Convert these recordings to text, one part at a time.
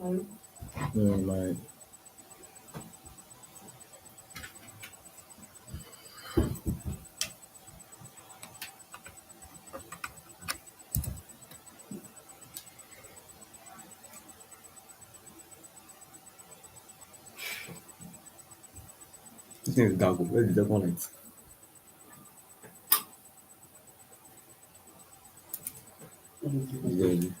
No, my this thing is dark. Where the second light? Is there?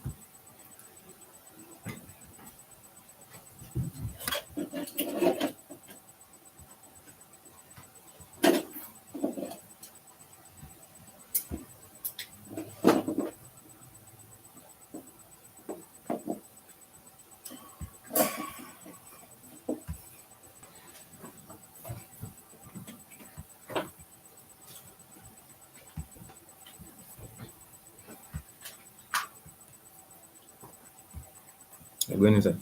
I'm going inside.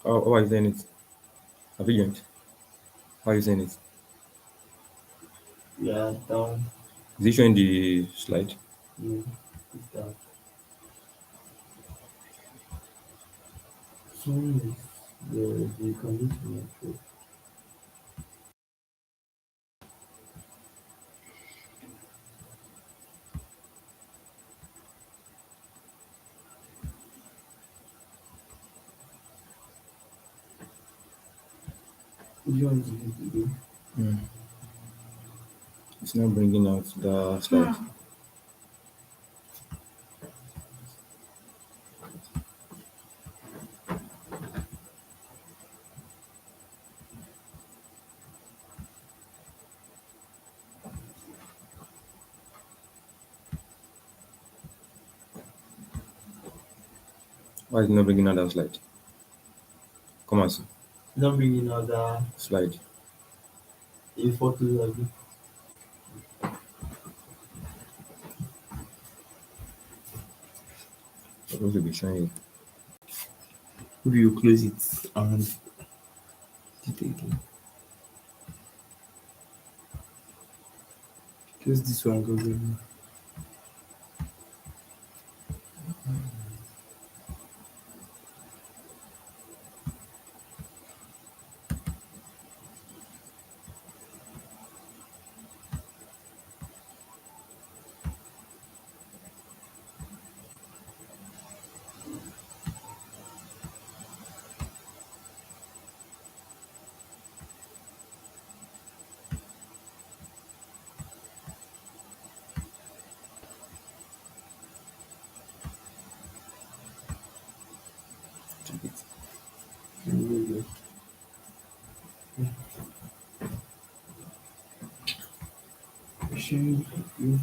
How are you saying it? Have you joined? How are you saying it? Yeah, down. Is it showing the slide? Yeah, it's dark. Soon is the condition of join the video. Mm. It's not bringing out the slide. Why is it not bringing out that slide? Come on, Not bringing out the slide. a photo of it. Supposed to be showing it. Maybe you close it and it again. Close this one, go again. Check it. And sharing you.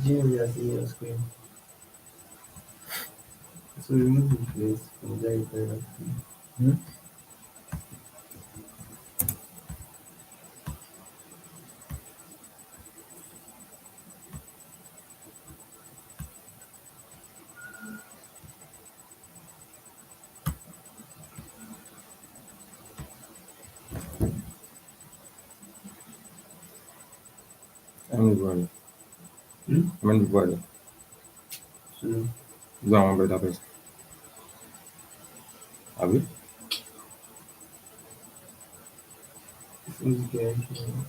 Jim, we are seeing your screen. So remove the place from there. Hmm? How many people are there? Hmm? How many people are there? So Go and one better person. Have you? Investigation.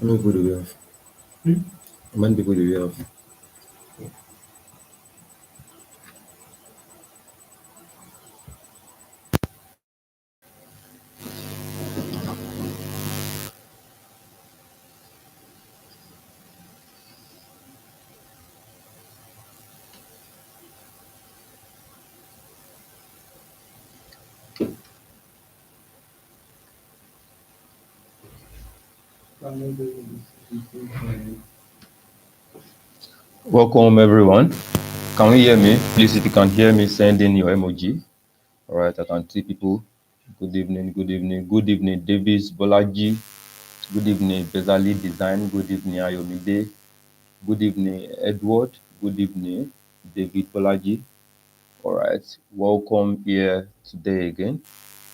How many people do we have? Hmm? How many people do we have? I'm not doing this. Welcome, everyone. Can you hear me? Please, if you can hear me, send in your emoji. All right, I can see people. Good evening, good evening, good evening, Davis Bolaji. Good evening, Bezali Design. Good evening, Ayomide. Good evening, Edward. Good evening, David Bolaji. All right, welcome here today again.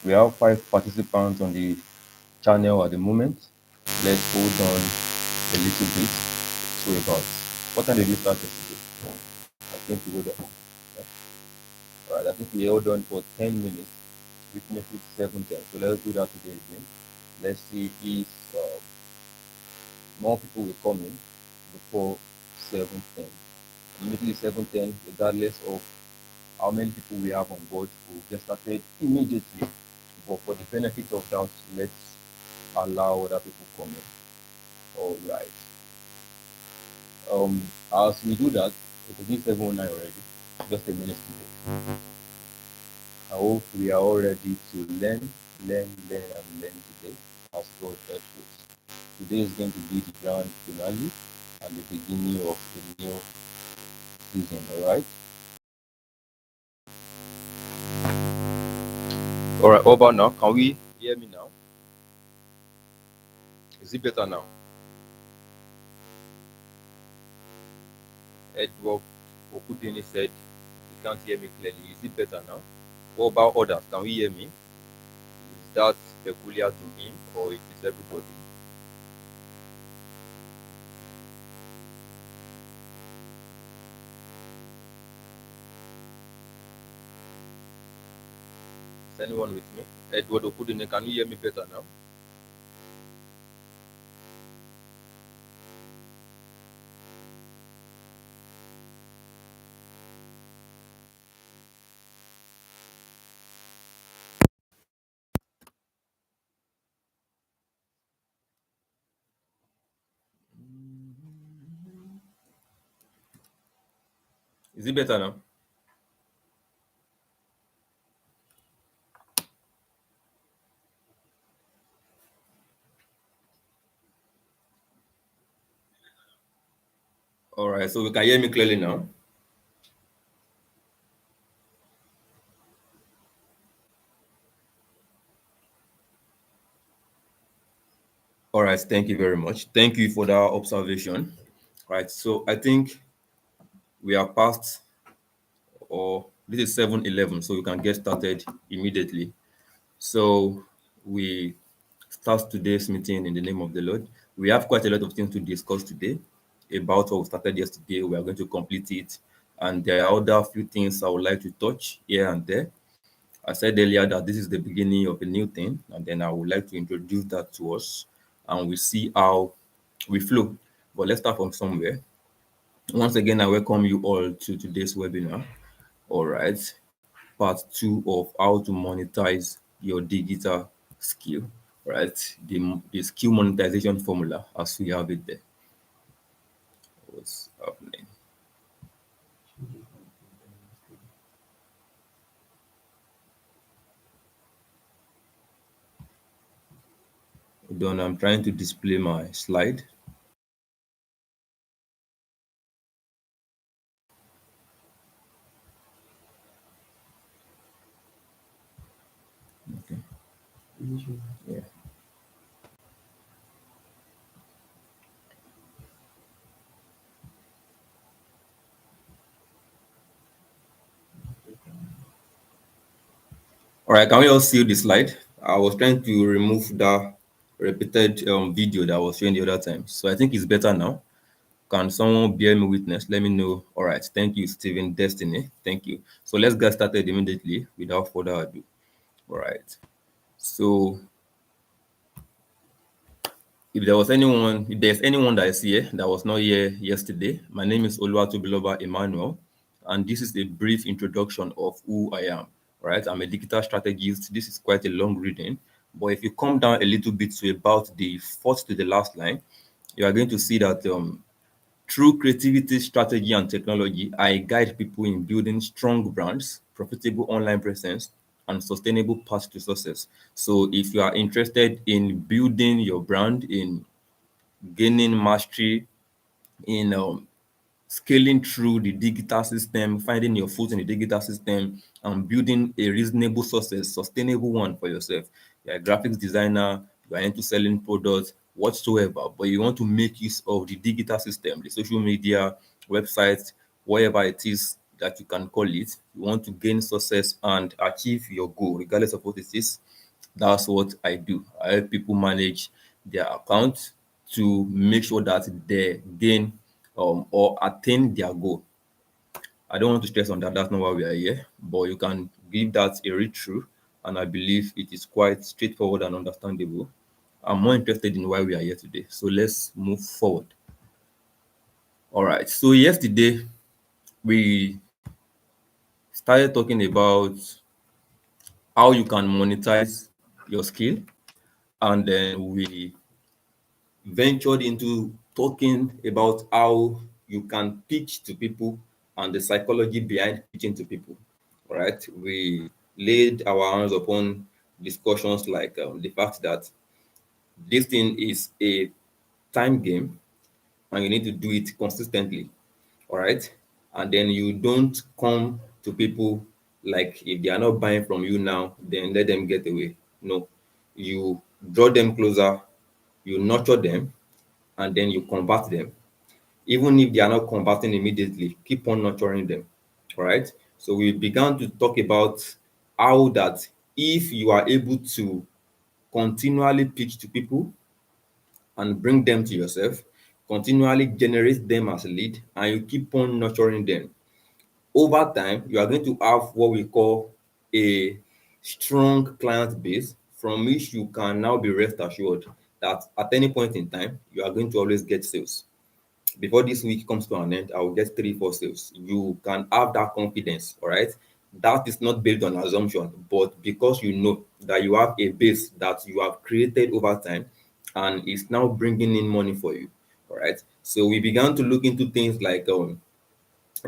We have 5 participants on the channel at the moment. Let's hold on a little bit. So about what time did we start yesterday? I think we hold on. All right, I think we held on for 10 minutes, which makes it 7:10. So let's do that today again. Let's see if more people will come in before 7:10. Immediately 7:10, regardless of how many people we have on board, we'll get started immediately. But for the benefit of doubt, let's allow other people come in. All right. As we do that, it is 7:09 already. Just a minute today. I hope we are all ready to learn, and learn today as God helps us. Today is going to be the grand finale and the beginning of a new season, all right? All right, over now. Can we hear me now? Is it better now? Edward Okudini said he can't hear me clearly. Is it better now? What about others? Can we hear me? Is that peculiar to him or it is everybody? Is anyone with me? Edward Okudini, can you hear me better now? Is it better now? All right, so you can hear me clearly now. All right, thank you very much. Thank you for that observation. Right, so I think we are past, or this is 7:11, so we can get started immediately. So we start today's meeting in the name of the Lord. We have quite a lot of things to discuss today about what we started yesterday. We are going to complete it, and there are other few things I would like to touch here and there. I said earlier that this is the beginning of a new thing, and then I would like to introduce that to us, and we see how we flow. But let's start from somewhere. Once again, I welcome you all to today's webinar. All right, part two of how to monetize your digital skill. Right, the skill monetization formula as we have it there. What's happening? Hold on, I'm trying to display my slide. Okay. Yeah. All right, can we all see the slide? I was trying to remove that repeated video that I was showing the other time. So I think it's better now. Can someone bear me witness? Let me know. All right. Thank you, Stephen Destiny. Thank you. So let's get started immediately without further ado. All right. So if there's anyone that is here that was not here yesterday, my name is Oluwatobiloba Emmanuel, and this is a brief introduction of who I am. Right, I'm a digital strategist. This is quite a long reading, but if you come down a little bit to about the fourth to the last line, you are going to see that through creativity, strategy, and technology, I guide people in building strong brands, profitable online presence, and sustainable path to success. So, if you are interested in building your brand, in gaining mastery, in scaling through the digital system, finding your foot in the digital system, and building a reasonable success, sustainable one for yourself. You're a graphics designer, you are into selling products, whatsoever, but you want to make use of the digital system, the social media, websites, whatever it is that you can call it. You want to gain success and achieve your goal, regardless of what it is. That's what I do. I help people manage their account to make sure that they gain or attain their goal. I don't want to stress on that. That's not why we are here, but you can give that a read through, and I believe it is quite straightforward and understandable. I'm more interested in why we are here today. So let's move forward. All right. So yesterday we started talking about how you can monetize your skill, and then we ventured into talking about how you can pitch to people and the psychology behind pitching to people. All right, we laid our hands upon discussions like the fact that this thing is a time game and you need to do it consistently. All right, and then you don't come to people like if they are not buying from you now, then let them get away. No, you draw them closer, you nurture them, and then you convert them. Even if they are not converting immediately, keep on nurturing them. All right. So we began to talk about how that if you are able to continually pitch to people and bring them to yourself, continually generate them as a lead, and you keep on nurturing them, over time, you are going to have what we call a strong client base from which you can now be rest assured that at any point in time, you are going to always get sales. Before this week comes to an end, I will get 3 4 sales. You can have that confidence. All right, that is not based on assumption, but because you know that you have a base that you have created over time and is now bringing in money for you. All right, so we began to look into things like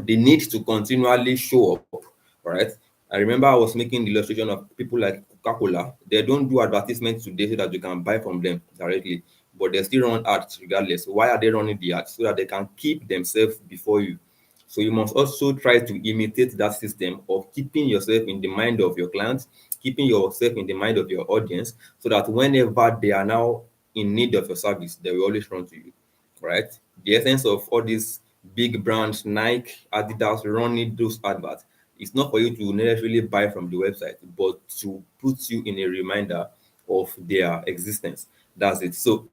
the need to continually show up, right? I remember I was making the illustration of people like Coca-Cola. They don't do advertisements today so that you can buy from them directly, but they still run ads regardless. Why are they running the ads? So that they can keep themselves before you. So you must also try to imitate that system of keeping yourself in the mind of your clients, keeping yourself in the mind of your audience, so that whenever they are now in need of your service, they will always run to you, right? The essence of all these big brands, Nike, Adidas, running those adverts, it's not for you to necessarily buy from the website, but to put you in a reminder of their existence. That's it. So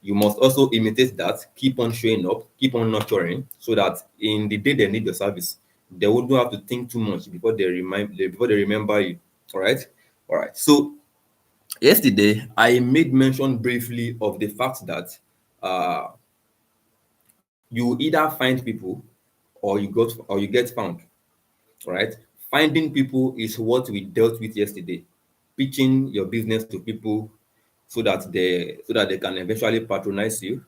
you must also imitate that, keep on showing up, keep on nurturing, so that in the day they need your service, they wouldn't have to think too much before they remember you. All right. All right. So yesterday I made mention briefly of the fact that uh you either find people or you get found. All right. Finding people is what we dealt with yesterday. Pitching your business to people so that they can eventually patronize you.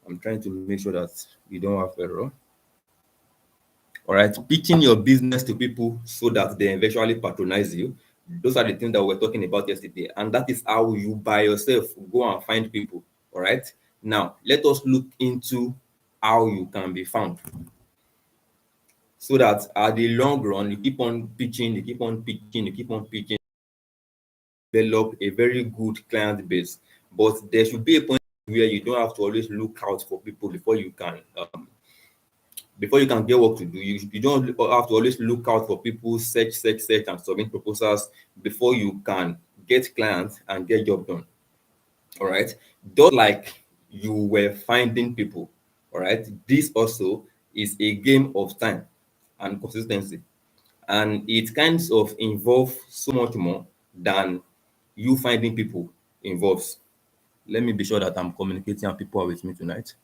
I'm trying to make sure that we don't have error. All right, pitching your business to people so that they eventually patronize you. Those are the things that we were talking about yesterday, and that is how you by yourself go and find people. All right. Now let us look into how you can be found, so that at the long run you keep on pitching, you keep on pitching, you keep on pitching, develop a very good client base. But there should be a point where you don't have to always look out for people before you can get work to do. You don't have to always look out for people, search, and submit proposals before you can get clients and get job done. All right. Just like you were finding people, all right, this also is a game of time and consistency. And it kinds of involve so much more than you finding people involves. Let me be sure that I'm communicating and people are with me tonight.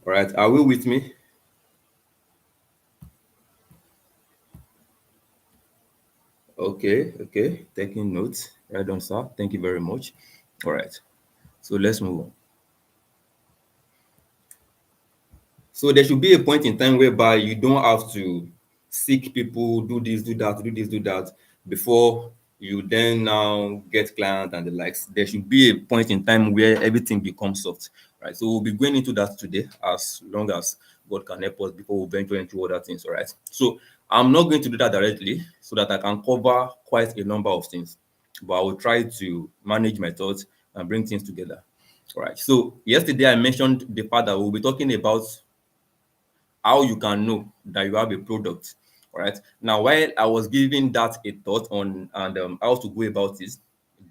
All right. Are we with me? Okay. Taking notes. Right on, sir. Thank you very much. All right. So let's move on. So there should be a point in time whereby you don't have to seek people, do this, do that, do this, do that, before you then now get client and the likes. There should be a point in time where everything becomes soft, right? So we'll be going into that today, as long as God can help us before we venture into other things, all right? So I'm not going to do that directly so that I can cover quite a number of things, but I will try to manage my thoughts and bring things together. All right. So yesterday I mentioned the part that we'll be talking about how you can know that you have a product. All right. Now, while I was giving that a thought on and how to go about this,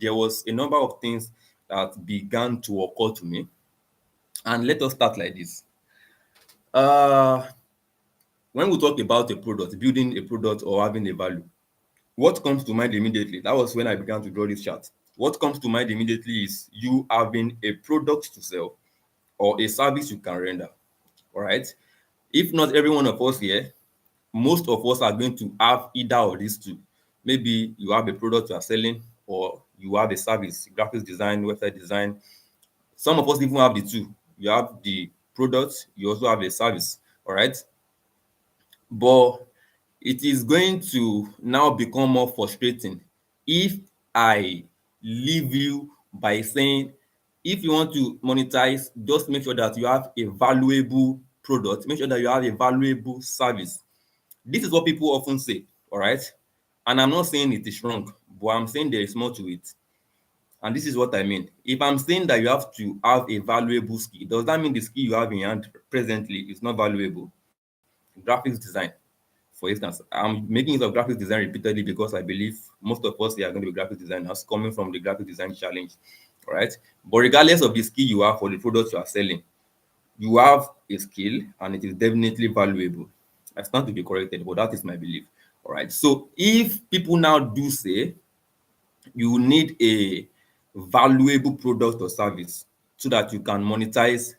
there was a number of things that began to occur to me. And let us start like this. Uh, when we talk about a product, building a product or having a value, what comes to mind immediately? That was when I began to draw this chart. What comes to mind immediately is you having a product to sell or a service you can render. All right. If not every one of us here, most of us are going to have either of these two. Maybe you have a product you are selling, or you have a service, graphics design, website design. Some of us even have the two. You have the product, you also have a service. All right. But it is going to now become more frustrating if I leave you by saying, if you want to monetize, just make sure that you have a valuable product, make sure that you have a valuable service. This is what people often say, all right? And I'm not saying it is wrong, but I'm saying there is more to it. And this is what I mean. If I'm saying that you have to have a valuable skill, does that mean the skill you have in hand presently is not valuable? Graphics design, for instance. I'm making use of graphics design repeatedly because I believe most of us here are going to be graphic designers coming from the graphic design challenge, all right? But regardless of the skill you have for the products you are selling, you have a skill and it is definitely valuable. I stand to be corrected, but that is my belief. All right. So if people now do say you need a valuable product or service so that you can monetize,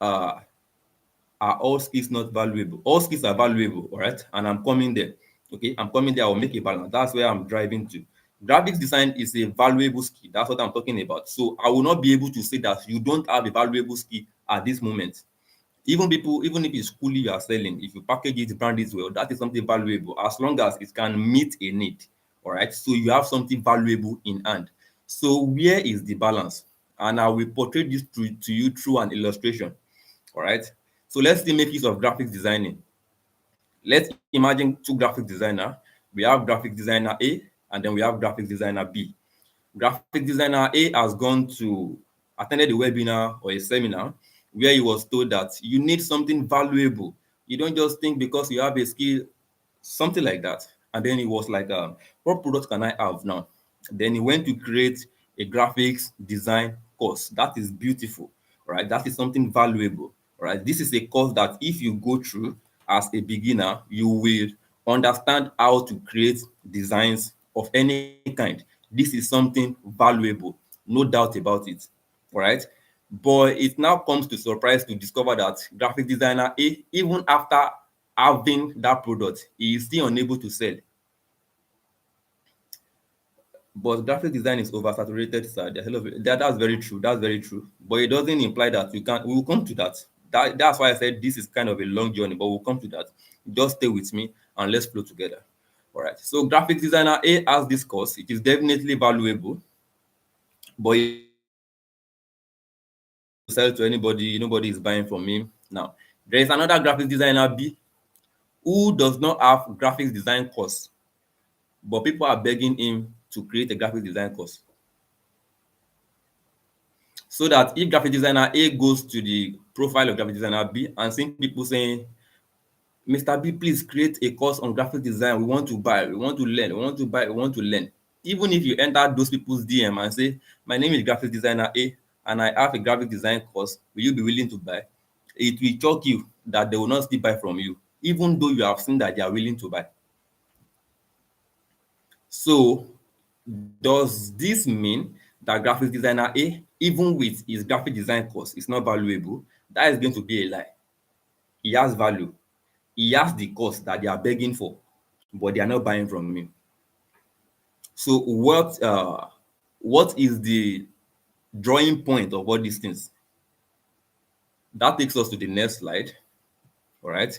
uh, are all skills not valuable? All skills are valuable, all right? And I'm coming there. Okay, I'm coming there. I'll make a balance. That's where I'm driving to. Graphics design is a valuable skill. That's what I'm talking about. So I will not be able to say that you don't have a valuable skill at this moment. Even if it's fully you are selling, if you package it, brand it well, that is something valuable as long as it can meet a need. All right. So you have something valuable in hand. So where is the balance? And I will portray this to you through an illustration. All right. So let's still make use of graphics designing. Let's imagine two graphic designer. We have graphic designer A and then we have graphic designer B. Graphic designer A has gone to attended a webinar or a seminar where he was told that you need something valuable. You don't just think because you have a skill, something like that. And then he was like, what product can I have now? Then he went to create a graphics design course. That is beautiful, right? That is something valuable, right? This is a course that if you go through as a beginner, you will understand how to create designs of any kind. This is something valuable, no doubt about it, all right? But it now comes to surprise to discover that graphic designer A, even after having that product, he is still unable to sell. But graphic design is oversaturated, sir. There's a lot of that's very true. That's very true. But it doesn't imply that you can't. We will come to that. That's why I said this is kind of a long journey, but we'll come to that. Just stay with me and let's flow together. All right. So graphic designer A has this course. It is definitely valuable, but he has no product to sell to anybody. Nobody is buying from him. Now, there is another graphic designer B who does not have graphics design course, but people are begging him to create a graphic design course. So that if graphic designer A goes to the profile of graphic designer B and seeing people saying, Mr. B, please create a course on graphic design. We want to buy, we want to learn, we want to buy, we want to learn. Even if you enter those people's DM and say, my name is graphic designer A and I have a graphic design course, will you be willing to buy? It will shock you that they will not still buy from you, even though you have seen that they are willing to buy. So does this mean that graphic designer A, even with his graphic design course, is not valuable? That is going to be a lie. He has value. He has the course that they are begging for, but they are not buying from him. So what is the drawing point of all these things? That takes us to the next slide. All right.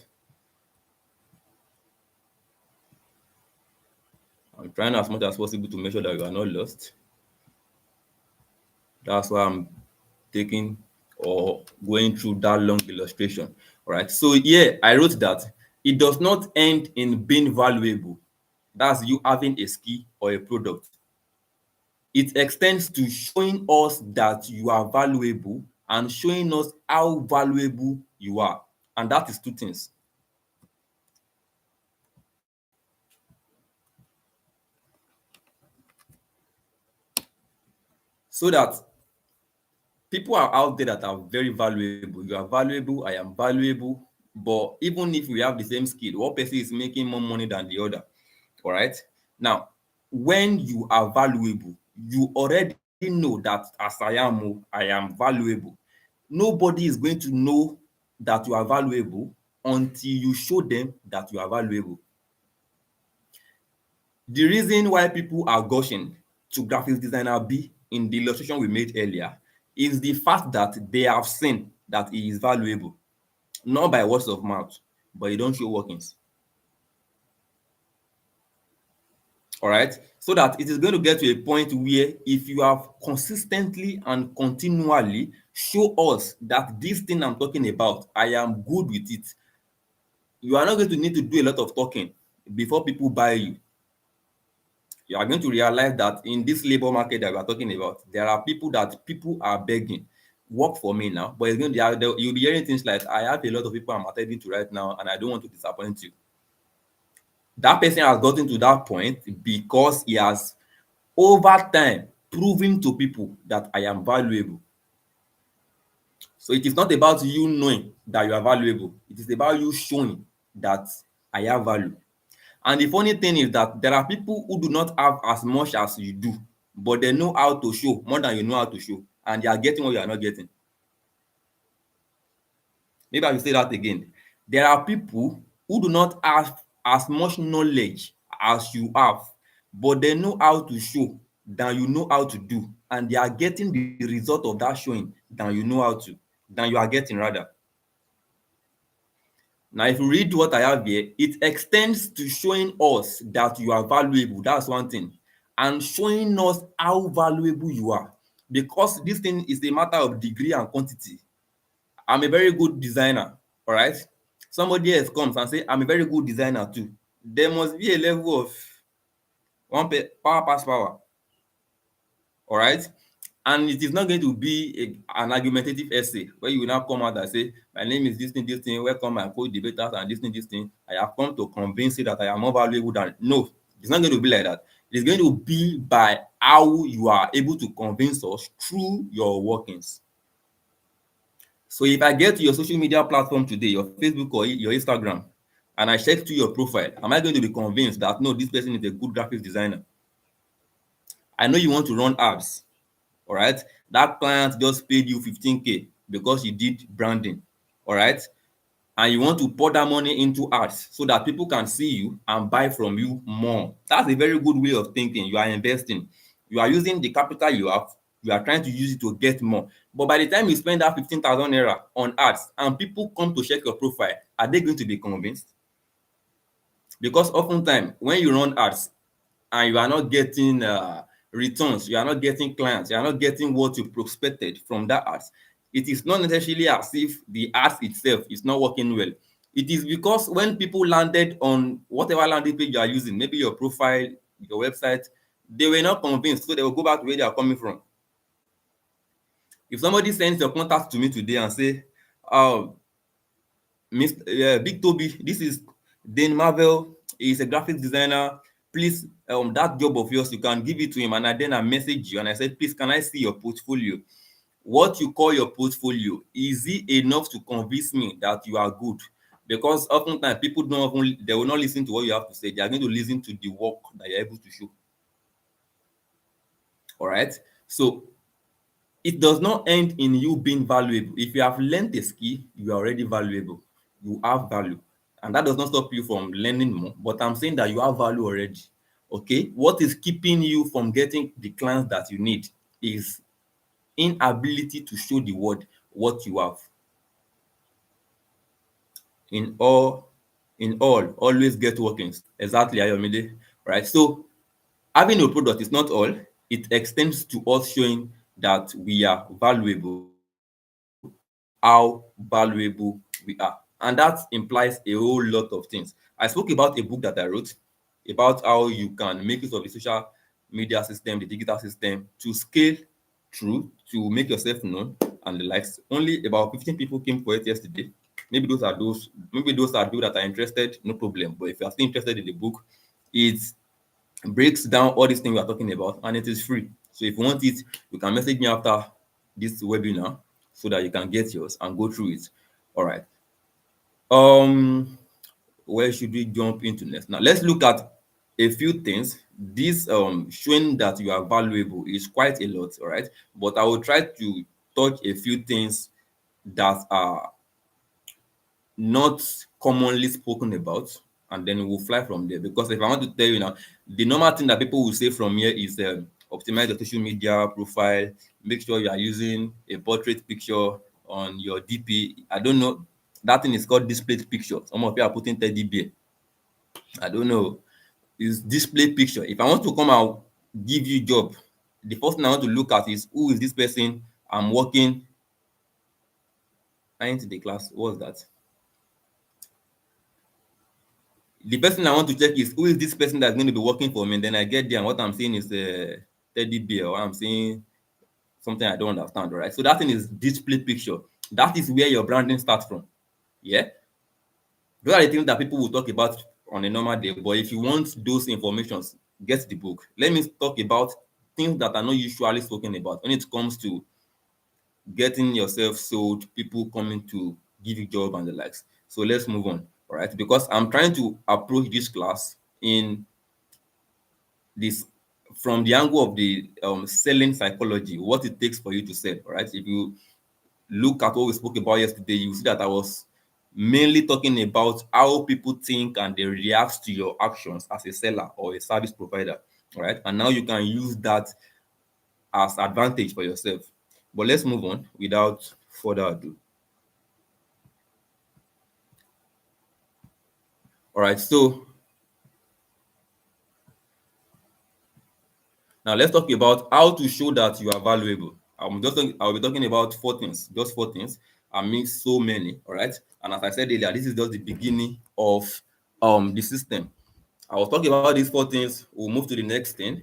I'm trying as much as possible to make sure that you are not lost. That's why I'm taking or going through that long illustration. All right. So here I wrote that it does not end in being valuable. That's you having a skill or a product. It extends to showing us that you are valuable and showing us how valuable you are. And that is two things. So that people are out there that are very valuable. You are valuable, I am valuable. But even if we have the same skill, one person is making more money than the other. All right. Now, when you are valuable, you already know that as I am valuable. Nobody is going to know that you are valuable until you show them that you are valuable. The reason why people are gushing to graphics designer B in the illustration we made earlier is the fact that they have seen that he is valuable, not by words of mouth, but you don't show workings. All right. So that it is going to get to a point where if you have consistently and continually show us that this thing I'm talking about, I am good with it, you are not going to need to do a lot of talking before people buy you. You are going to realize that in this labor market that we are talking about, there are people that people are begging, work for me now. But it's going to, you'll be hearing things like, I have a lot of people I'm attending to right now, and I don't want to disappoint you. That person has gotten to that point because he has, over time, proven to people that I am valuable. So it is not about you knowing that you are valuable. It is about you showing that I have value. And the funny thing is that there are people who do not have as much as you do, but they know how to show more than you know how to show, and they are getting what you are not getting. Maybe I will say that again. There are people who do not have as much knowledge as you have, but they know how to show than you know how to do, and they are getting the result of that showing than you know how to, than you are getting rather. Now, if you read what I have here, it extends to showing us that you are valuable. That's one thing. And showing us how valuable you are. Because this thing is a matter of degree and quantity. I'm a very good designer, all right? Somebody else comes and say, I'm a very good designer too. There must be a level of power pass power, all right? And it is not going to be an argumentative essay where you will now come out and say, my name is this thing, welcome my co-debaters and this thing. I have come to convince you that I am more valuable than. No, it's not going to be like that. It's going to be by how you are able to convince us through your workings. So if I get to your social media platform today, your Facebook or your Instagram, and I check to your profile, am I going to be convinced that no, this person is a good graphics designer? I know you want to run ads, all right? That client just paid you 15K because you did branding, all right? And you want to pour that money into ads so that people can see you and buy from you more. That's a very good way of thinking. You are investing. You are using the capital you have, you are trying to use it to get more. But by the time you spend that 15,000 naira on ads and people come to check your profile, are they going to be convinced? Because oftentimes when you run ads and you are not getting returns, you are not getting clients, you are not getting what you prospected from that ads, it is not necessarily as if the ads itself is not working well. It is because when people landed on whatever landing page you are using, maybe your profile, your website, they were not convinced, so they will go back to where they are coming from. If somebody sends your contact to me today and say, oh, Mr. Big Toby, this is Dane Marvel. He's a graphic designer. Please, that job of yours, you can give it to him. And I message you and I said, please, can I see your portfolio? What you call your portfolio, is it enough to convince me that you are good? Because oftentimes people don't even, they will not listen to what you have to say. They are going to listen to the work that you're able to show. All right. So it does not end in you being valuable. If you have learned a skill, you are already valuable. You have value. And that does not stop you from learning more. But I'm saying that you have value already. Okay? What is keeping you from getting the clients that you need is inability to show the world what you have. In all, always get workings. Exactly, Ayomide. Right? So having a product is not all. It extends to us showing that we are valuable, how valuable we are. And that implies a whole lot of things. I spoke about a book that I wrote about how you can make use of the social media system, the digital system to scale through, to make yourself known and the likes. Only about 15 people came for it yesterday. Maybe those are people that are interested, no problem. But if you are still interested in the book, it's breaks down all these things we are talking about and it is free. So if you want it, you can message me after this webinar so that you can get yours and go through it. All right. Um, where should we jump into next? Now let's look at a few things. This showing that you are valuable is quite a lot, all right. But I will try to touch a few things that are not commonly spoken about, and then we'll fly from there. Because if I want to tell you now, the normal thing that people will say from here is optimize your social media profile, make sure you are using a portrait picture on your DP. I don't know, that thing is called displayed picture. Some of you are putting teddy bear. I don't know. Is display picture. If I want to come and give you job, the first thing I want to look at is who is this person I'm working. I into the class. What's that? The person I want to check is who is this person that's going to be working for me. And then I get there and what I'm seeing is a teddy bear, or I'm seeing something I don't understand, right? So that thing is display picture. That is where your branding starts from. Yeah. Those are the things that people will talk about on a normal day. But if you want those informations, get the book. Let me talk about things that are not usually spoken about when it comes to getting yourself sold, people coming to give you job and the likes. So let's move on, all right? Because I'm trying to approach this class in this from the angle of the selling psychology, what it takes for you to sell, all right? If you look at what we spoke about yesterday, you see that I was mainly talking about how people think and they react to your actions as a seller or a service provider, all right? And now you can use that as advantage for yourself. But let's move on without further ado. All right, so now let's talk about how to show that you are valuable. I'll be talking about four things, just four things. I mean so many, all right? And as I said earlier, this is just the beginning of the system. I was talking about these four things. We'll move to the next thing,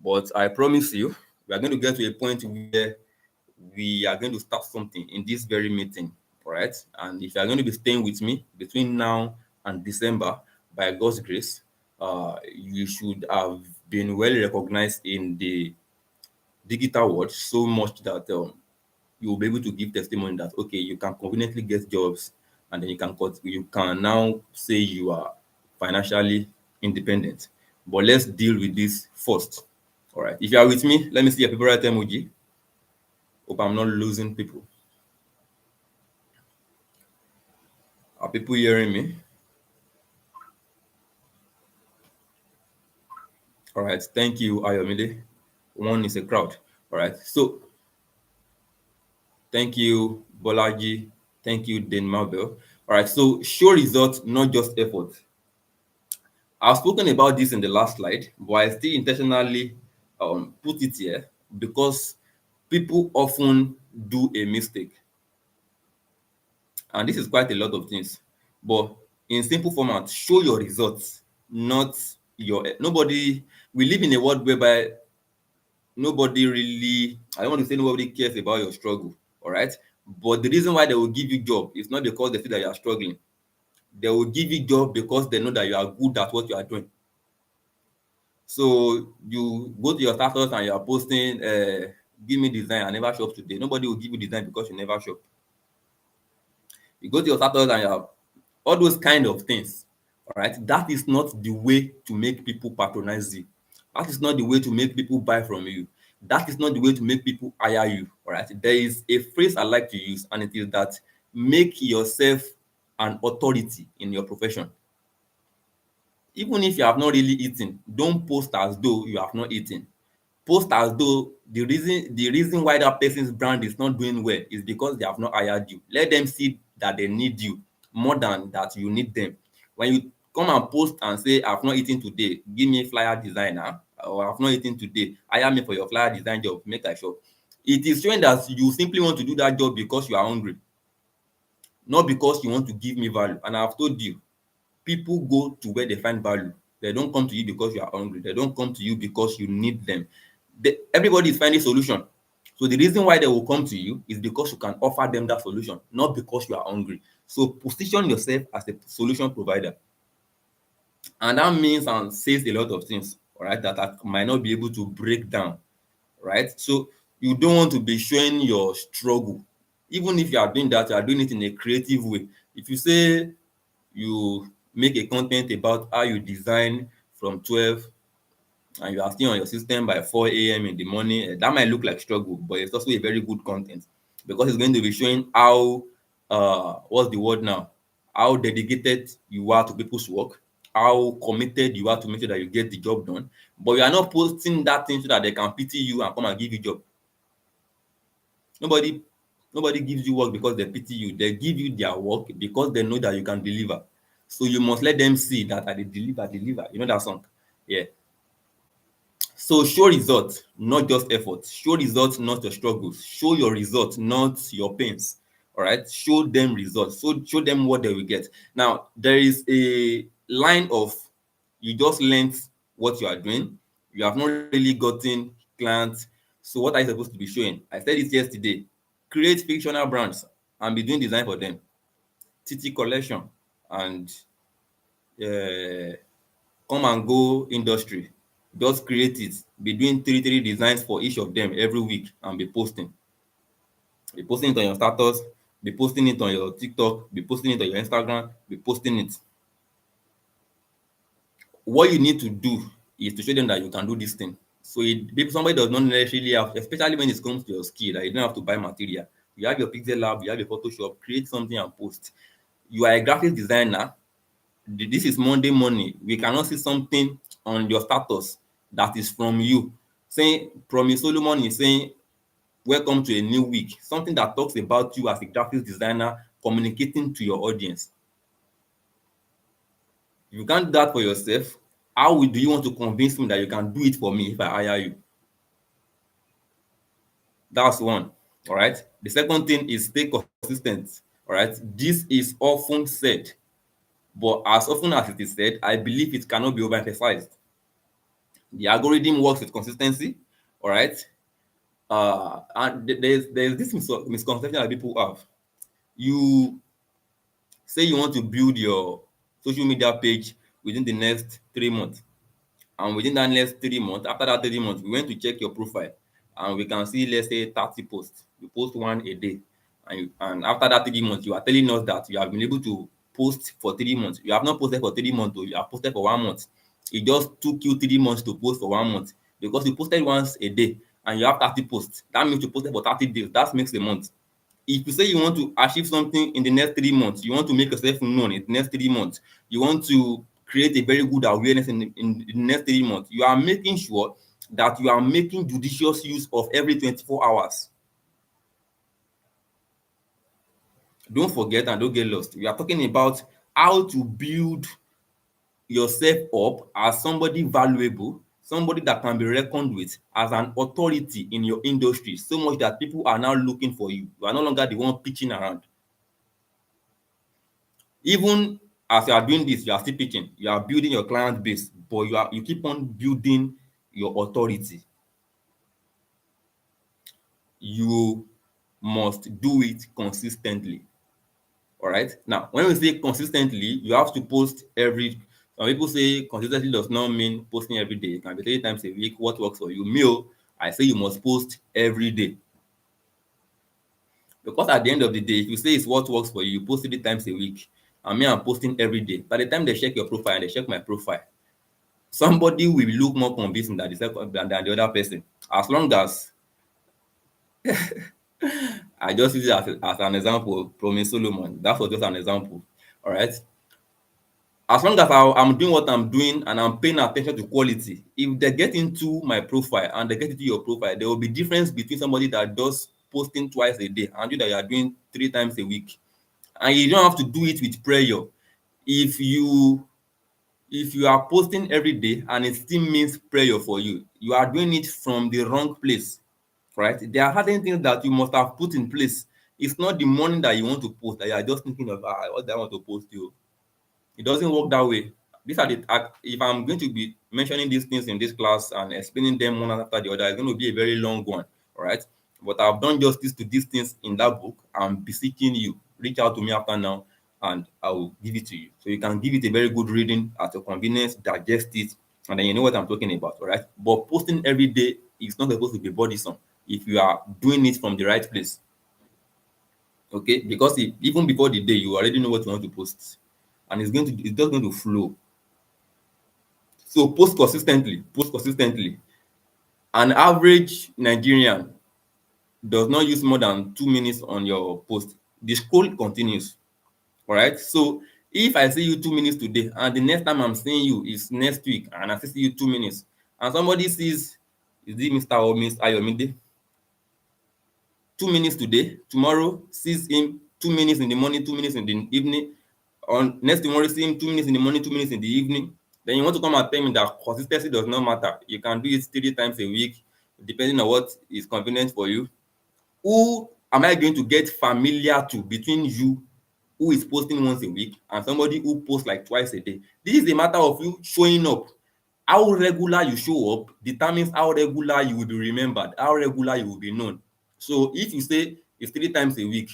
but I promise you, we are going to get to a point where we are going to start something in this very meeting, all right? And if you are going to be staying with me between now and December, by God's grace, you should have been well recognized in the digital world so much that you will be able to give testimony that okay, you can conveniently get jobs, and then you can now say you are financially independent. But let's deal with this first. All right. If you are with me, let me see your favorite emoji. Hope I'm not losing people. Are people hearing me? All right. Thank you, Ayomide. One is a crowd. All right. So thank you, Bolaji. Thank you, Dan Marvel. All right. So show results, not just effort. I've spoken about this in the last slide, but I still intentionally put it here because people often do a mistake. And this is quite a lot of things. But in simple format, show your results, not your nobody. We live in a world whereby nobody really, I don't want to say nobody cares about your struggle, all right? But the reason why they will give you job is not because they see that you are struggling. They will give you job because they know that you are good at what you are doing. So you go to your status and you are posting, give me design, I never shop today. Nobody will give you design because you never shop. You go to your status and you have all those kind of things. All right. That is not the way to make people patronize you. That is not the way to make people buy from you. That is not the way to make people hire you. All right. There is a phrase I like to use, and it is that make yourself an authority in your profession. Even if you have not really eaten, don't post as though you have not eaten. Post as though the reason why that person's brand is not doing well is because they have not hired you. Let them see that they need you more than that you need them. When you come and post and say I've not eaten today, give me flyer designer, or I've not eaten today, hire me for your flyer design job, make I shop. It is showing that you simply want to do that job because you are hungry, not because you want to give me value. And I've told you, people go to where they find value. They don't come to you because you are hungry. They don't come to you because you need them. Everybody is finding solution. So the reason why they will come to you is because you can offer them that solution, not because you are hungry. So position yourself as a solution provider. And that means and says a lot of things, all right, that I might not be able to break down, right? So you don't want to be showing your struggle. Even if you are doing that, you are doing it in a creative way. If you say you make a content about how you design from 12 and you are still on your system by 4 a.m. in the morning, that might look like struggle, but it's also a very good content because it's going to be showing how what's the word now? How dedicated you are to people's work, how committed you are to make sure that you get the job done. But you are not posting that thing so that they can pity you and come and give you job. Nobody nobody gives you work because they pity you. They give you their work because they know that you can deliver. So you must let them see that I dey deliver, deliver. You know that song? Yeah. So show results, not just effort. Show results, not your struggles. Show your results, not your pains. All right. Show them results. So show them what they will get. Now there is a line of you just learned what you are doing. You have not really gotten clients. So what are you supposed to be showing? I said it yesterday. Create fictional brands and be doing design for them. TT collection and uh, come and go industry. Just create it. Be doing three designs for each of them every week and be posting. Be posting it on your status, be posting it on your TikTok, be posting it on your Instagram, be posting it. What you need to do is to show them that you can do this thing. So if somebody does not necessarily have, especially when it comes to your skill, that you don't have to buy material. You have your Pixel Lab, you have your Photoshop, create something and post. You are a graphic designer. This is Monday morning. We cannot see something on your status that is from you. Saying Promise Solomon is saying, welcome to a new week. Something that talks about you as a graphic designer communicating to your audience. If you can't do that for yourself, do you want to convince me that you can do it for me if I hire you? That's one. All right. The second thing is stay consistent. All right. This is often said, but as often as it is said, I believe it cannot be overemphasized. The algorithm works with consistency. All right. And there's this misconception that people have. You say you want to build your social media page within the next 3 months. And within that next 3 months, after that 3 months, we went to check your profile and we can see, let's say, 30 posts. You post one a day. And after that 3 months, you are telling us that you have been able to post for 3 months. You have not posted for 3 months, though. You have posted for 1 month. It just took you 3 months to post for 1 month because you posted once a day and you have 30 posts. That means you posted for 30 days. That makes a month. If you say you want to achieve something in the next 3 months, you want to make yourself known in the next 3 months, you want to create a very good awareness in the next 3 months, you are making sure that you are making judicious use of every 24 hours. Don't forget and don't get lost. We are talking about how to build yourself up as somebody valuable, somebody that can be reckoned with as an authority in your industry, so much that people are now looking for you. You are no longer the one pitching around. Even as you are doing this, you are still pitching, you are building your client base, but you keep on building your authority. You must do it consistently. All right. Now, when we say consistently, you have to post every. Some people say consistency does not mean posting every day. It can be 3 times a week. What works for you? Me, I say you must post every day. Because at the end of the day, if you say it's what works for you, you post 3 times a week. And me, I'm posting every day. By the time they check your profile and they check my profile, somebody will look more convincing than than the other person. As long as I just use it as an example, Promise Solomon. That was just an example. All right. As long as I'm doing what I'm doing and I'm paying attention to quality, if they get into my profile and they get into your profile, there will be difference between somebody that does posting twice a day and you that you are doing 3 times a week. And you don't have to do it with prayer. If you if you are posting every day and it still means prayer for you, you are doing it from the wrong place, right? There are certain things that you must have put in place. It's not the morning that you want to post that you are just thinking of, what do I want to post to? It doesn't work that way. These are the if I'm going to be mentioning these things in this class and explaining them one after the other, it's going to be a very long one, all right? But I've done justice to these things in that book. I'm beseeching you, reach out to me after now, and I will give it to you. So you can give it a very good reading at your convenience, digest it, and then you know what I'm talking about, all right? But posting every day is not supposed to be burdensome if you are doing it from the right place. Okay, because even before the day you already know what you want to post, and it's just going to flow. So post consistently. An average Nigerian does not use more than 2 minutes on your post. The scroll continues. All right. So if I see you 2 minutes today and the next time I'm seeing you is next week and I see you 2 minutes and somebody sees, is it Mr. or Miss Ayomide, 2 minutes today, tomorrow sees him 2 minutes in the morning, 2 minutes in the evening, on next tomorrow see him 2 minutes in the morning, 2 minutes in the evening, then you want to come and tell me that consistency does not matter. You can do it 3 times a week, depending on what is convenient for you. Who am I going to get familiar to between you who is posting once a week and somebody who posts like twice a day? This is a matter of you showing up. How regular you show up determines how regular you will be remembered, how regular you will be known. So if you say it's 3 times a week,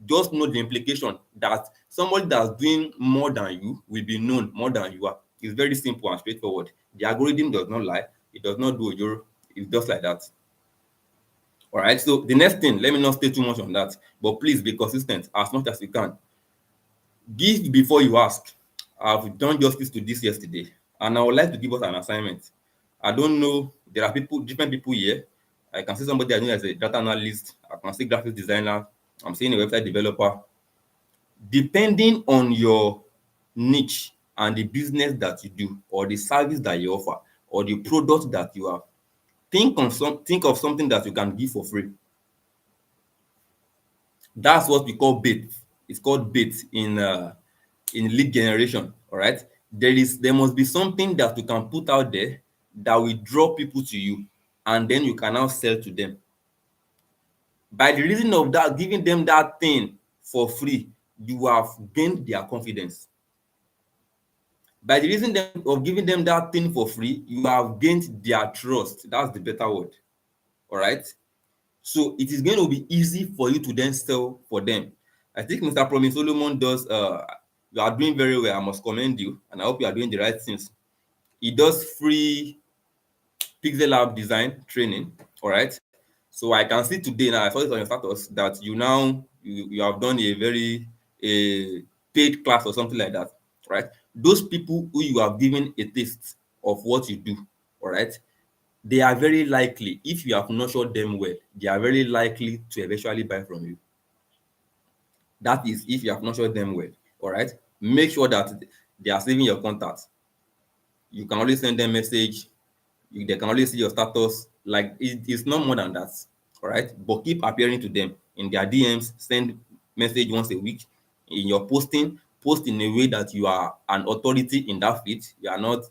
just know the implication that somebody that's doing more than you will be known more than you are. It's very simple and straightforward. The algorithm does not lie. It does not do ojoro. It's just like that. All right. So the next thing, let me not stay too much on that, but please be consistent as much as you can. Give before you ask. I've done justice to this yesterday, and I would like to give us an assignment. I don't know, there are different people here. I can see somebody I know as a data analyst, I can see graphic designer, I'm seeing a website developer. Depending on your niche and the business that you do, or the service that you offer, or the product that you have, think of something that you can give for free. That's what we call bait. It's called bait in lead generation. All right. There must be something that you can put out there that will draw people to you, and then you can now sell to them. By the reason of that, giving them that thing for free, you have gained their confidence. By the reason of giving them that thing for free, you have gained their trust. That's the better word. All right. So it is going to be easy for you to then sell for them. I think Mr. Promise Solomon does. You are doing very well. I must commend you, and I hope you are doing the right things. He does free pixel lab design training. All right. So I can see today now, I saw it on your status that you have done a paid class or something like that. Right. Those people who you have given a taste of what you do, all right, they are very likely, if you have nurtured them well, they are very likely to eventually buy from you. That is if you have nurtured them well. All right. Make sure that they are saving your contact. You can always send them message. They can always see your status. Like it's not more than that. All right. But keep appearing to them in their DMs. Send message once a week. In your posting, post in a way that you are an authority in that field. You are not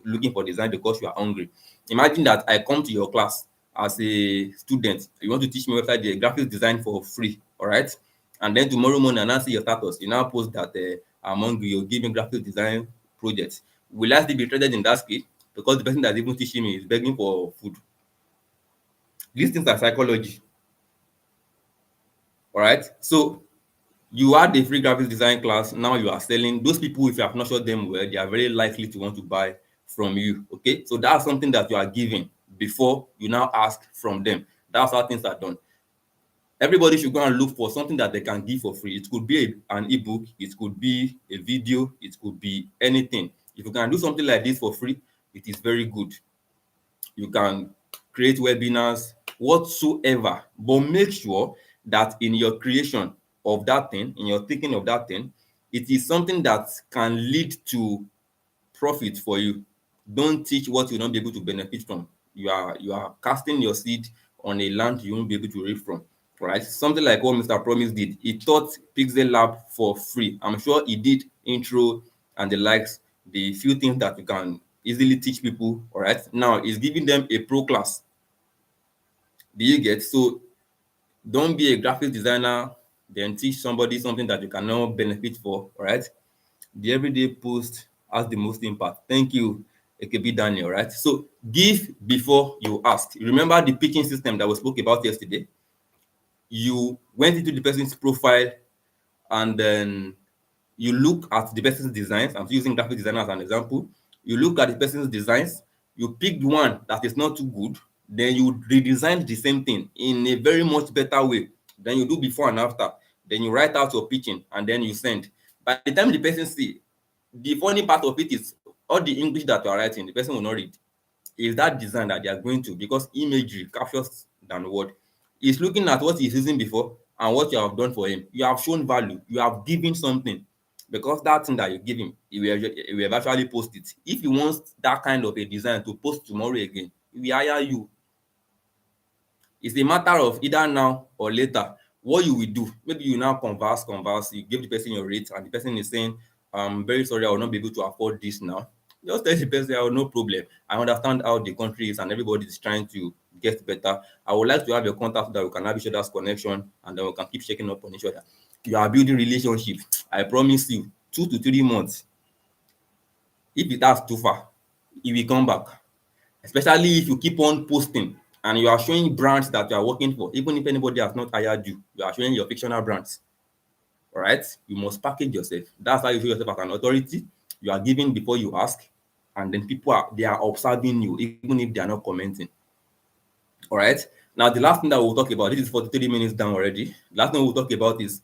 looking for design because you are hungry. Imagine that I come to your class as a student. You want to teach me website graphics design for free. All right. And then tomorrow morning, and I see your status. You now post that I'm hungry. You're giving graphic design projects. Will I still be interested in that skill? Because the person that's even teaching me is begging for food. These things are psychology. All right. So you had a free graphics design class. Now you are selling. Those people, if you have nurtured them well, they are very likely to want to buy from you. Okay. So that's something that you are giving before you now ask from them. That's how things are done. Everybody should go and look for something that they can give for free. It could be an ebook, it could be a video, it could be anything. If you can do something like this for free, it is very good. You can create webinars, whatsoever, but make sure that in your creation of that thing, in your thinking of that thing, it is something that can lead to profit for you. Don't teach what you'll not be able to benefit from. You are casting your seed on a land you won't be able to reap from. Right? Something like what Mr. Promise did. He taught Pixel Lab for free. I'm sure he did intro and the likes, the few things that you can easily teach people. All right. Now he's giving them a pro class. Do you get? So don't be a graphic designer, then teach somebody something that you cannot benefit for. All right. The everyday post has the most impact. Thank you, AKB Daniel, right? So give before you ask. Remember the pitching system that we spoke about yesterday? You went into the person's profile and then you look at the person's designs. I'm using graphic designer as an example. You look at the person's designs, you pick one that is not too good, then you redesign the same thing in a very much better way. Then you do before and after. Then you write out your pitching and then you send. By the time the person see, the funny part of it is all the English that you are writing, the person will not read. Is that design that they are going to, because imagery captures than word. He's looking at what he's using before and what you have done for him. You have shown value, you have given something, because that thing that you give him, he will eventually post it. If he wants that kind of a design to post tomorrow again, he will hire you. It's a matter of either now or later. What you will do, maybe you now converse, you give the person your rate, and the person is saying, I'm very sorry, I will not be able to afford this now. Just tell the person, oh, no problem. I understand how the country is and everybody is trying to get better. I would like to have your contact so that we can have each other's connection and then we can keep checking up on each other. You are building relationship. I promise you, 2 to 3 months. If it has too far, he will come back. Especially if you keep on posting and you are showing brands that you are working for, even if anybody has not hired you, you are showing your fictional brands. All right. You must package yourself. That's how you show yourself as an authority. You are giving before you ask, and then they are observing you, even if they are not commenting. All right. Now, the last thing that we'll talk about, this is 43 minutes down already. The last thing we'll talk about is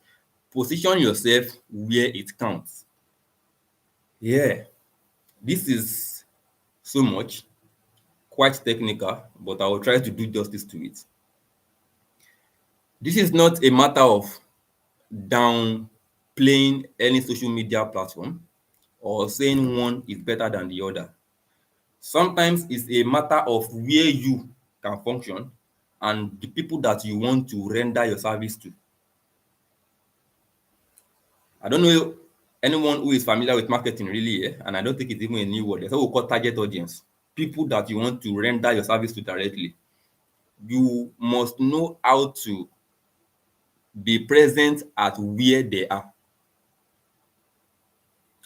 position yourself where it counts. Yeah, this is so much, quite technical, but I will try to do justice to it. This is not a matter of downplaying any social media platform or saying one is better than the other. Sometimes it's a matter of where you can function and the people that you want to render your service to. I don't know anyone who is familiar with marketing really, and I don't think it's even a new word, there's what we call target audience. People that you want to render your service to directly. You must know how to be present at where they are.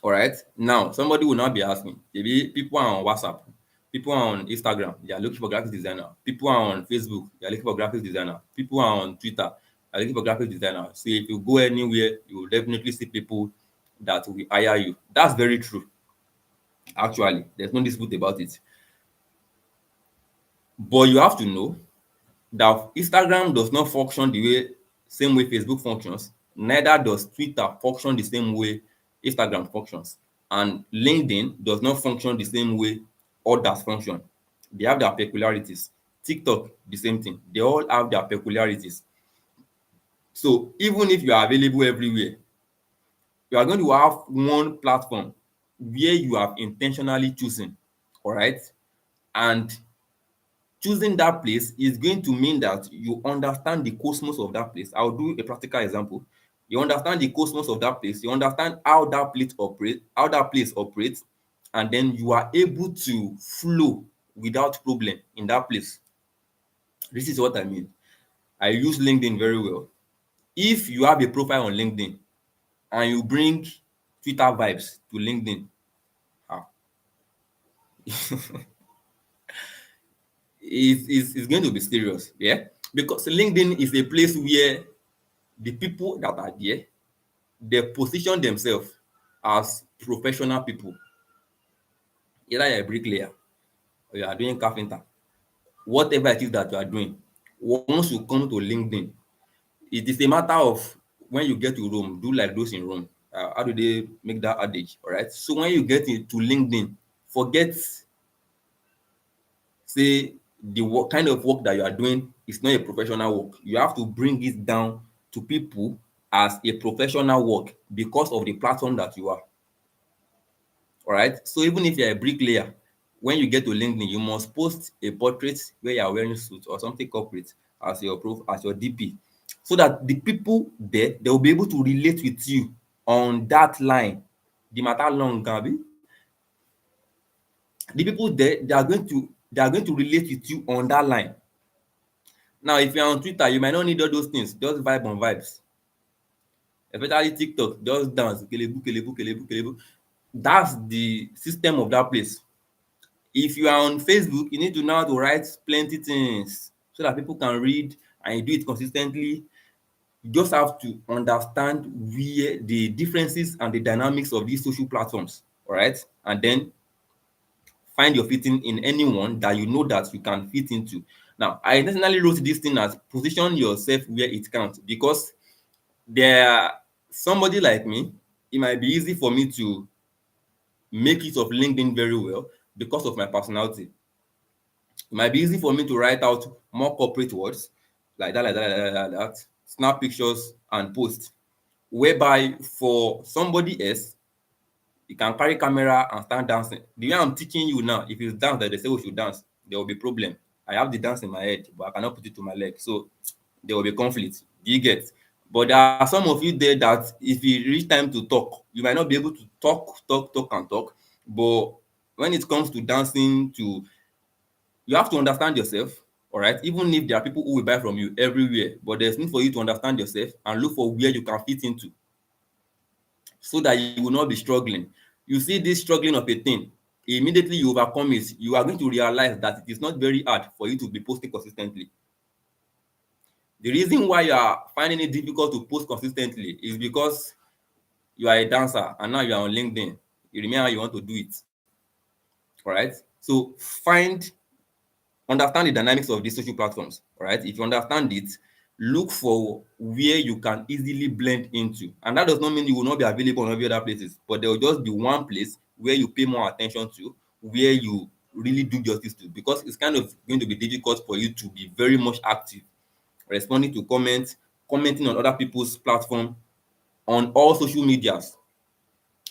All right. Now, somebody will not be asking. Maybe people are on WhatsApp, people are on Instagram, they are looking for graphic designer. People are on Facebook, they are looking for graphic designer. People are on Twitter, they are looking for graphic designer. So if you go anywhere, you will definitely see people that will hire you. That's very true. Actually, there's no dispute about it. But you have to know that Instagram does not function the same way Facebook functions, neither does Twitter function the same way Instagram functions, and LinkedIn does not function the same way others function. They have their peculiarities. TikTok, the same thing. They all have their peculiarities. So even if you are available everywhere, you are going to have one platform where you have intentionally chosen, all right? And choosing that place is going to mean that you understand the cosmos of that place. I'll do a practical example. You understand the cosmos of that place, you understand how that place operates, and then you are able to flow without problem in that place. This is what I mean. I use LinkedIn very well. If you have a profile on LinkedIn and you bring Twitter vibes to LinkedIn, ah, it's going to be serious, yeah? Because LinkedIn is a place where the people that are there, they position themselves as professional people. Either you're a bricklayer or you are doing carpenter, whatever it is that you are doing, once you come to LinkedIn, it is a matter of when you get to Rome, do like those in Rome. How do they make that adage? All right. So when you get into LinkedIn, forget say the work, kind of work that you are doing is not a professional work. You have to bring it down to people as a professional work because of the platform that you are. All right. So even if you're a bricklayer, when you get to LinkedIn, you must post a portrait where you are wearing suit or something corporate as your as your DP, so that the people there they will be able to relate with you on that line. The matter long, Gabi. The people there they are going to relate with you on that line. Now, if you're on Twitter, you might not need all those things. Just vibe on vibes. Especially TikTok, just dance, kelebu, kelebu, kelebu, kelebu. That's the system of that place. If you are on Facebook, you need to know how to write plenty things so that people can read and you do it consistently. You just have to understand where the differences and the dynamics of these social platforms, all right? And then find your fitting in anyone that you know that you can fit into. Now, I intentionally wrote this thing as position yourself where it counts because there somebody like me, it might be easy for me to make use of LinkedIn very well because of my personality. It might be easy for me to write out more corporate words like that, snap pictures and post. Whereby for somebody else, you can carry camera and start dancing. The way I'm teaching you now, if it's dance that they say we should dance, there will be problem. I have the dance in my head, but I cannot put it to my leg. So there will be conflict. Do you get? But there are some of you there that if it reach time to talk, you might not be able to talk and talk. But when it comes to dancing, to you have to understand yourself, all right? Even if there are people who will buy from you everywhere, but there's need for you to understand yourself and look for where you can fit into so that you will not be struggling. You see this struggling of a thing, immediately you overcome it, you are going to realize that it is not very hard for you to be posting consistently. The reason why you are finding it difficult to post consistently is because you are a dancer and now you are on LinkedIn. You remember how you want to do it, all right? So understand the dynamics of these social platforms, all right? If you understand it, look for where you can easily blend into. And that does not mean you will not be available on every other places, but there will just be one place where you pay more attention to, where you really do justice to, because it's kind of going to be difficult for you to be very much active, responding to comments, commenting on other people's platform on all social medias.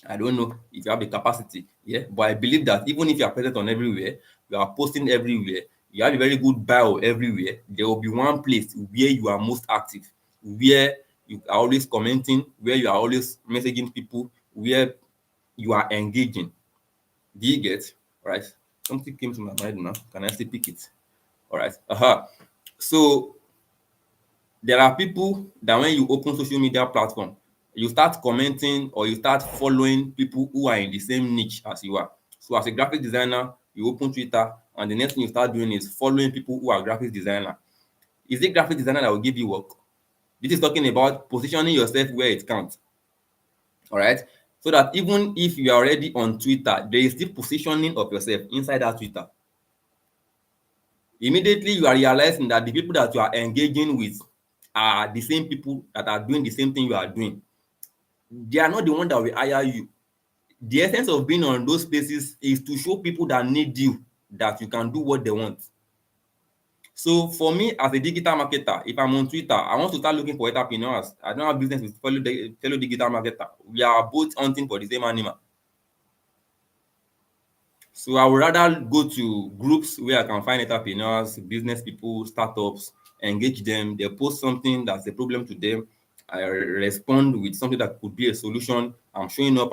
I don't know if you have the capacity, yeah, but I believe that even if you are present on everywhere, you are posting everywhere, you have a very good bio everywhere, there will be one place where you are most active, where you are always commenting, where you are always messaging people, where you are engaging. Do you get? All right. Something came to my mind now. Can I still pick it? All right. So there are people that when you open social media platform, you start commenting or you start following people who are in the same niche as you are. So as a graphic designer, you open Twitter and the next thing you start doing is following people who are graphic designer. Is it graphic designer that will give you work? This is talking about positioning yourself where it counts. All right. So that even if you are already on Twitter, there is still positioning of yourself inside that Twitter. Immediately you are realizing that the people that you are engaging with are the same people that are doing the same thing you are doing. They are not the one that will hire you. The essence of being on those places is to show people that need you that you can do what they want. So for me as a digital marketer, if I'm on Twitter, I want to start looking for entrepreneurs. I don't have business with fellow digital marketer. We are both hunting for the same animal. So I would rather go to groups where I can find entrepreneurs, business people, startups, engage them. They post something that's a problem to them. I respond with something that could be a solution. I'm showing up,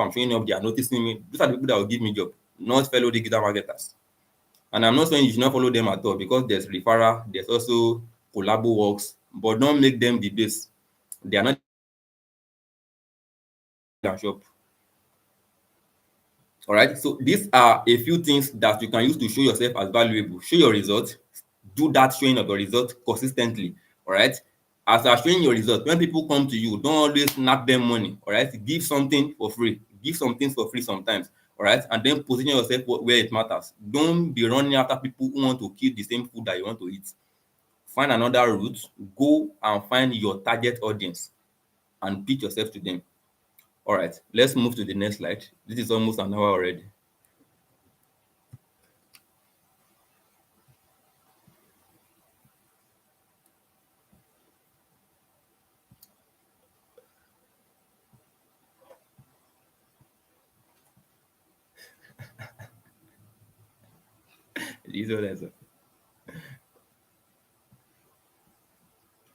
they are noticing me. Those are the people that will give me job, not fellow digital marketers. And I'm not saying you should not follow them at all because there's referral, there's also collabo works, but don't make them the base. They are not the one that will give you job. Not the shop. All right. So these are a few things that you can use to show yourself as valuable. Show your results. Do that showing of your result consistently. All right. As you are showing your result, when people come to you, don't always knock them money. All right. Give something for free. Give some things for free sometimes. All right. And then position yourself where it matters. Don't be running after people who want to kill the same food that you want to eat. Find another route. Go and find your target audience and pitch yourself to them. All right. Let's move to the next slide. This is almost an hour already. These are that.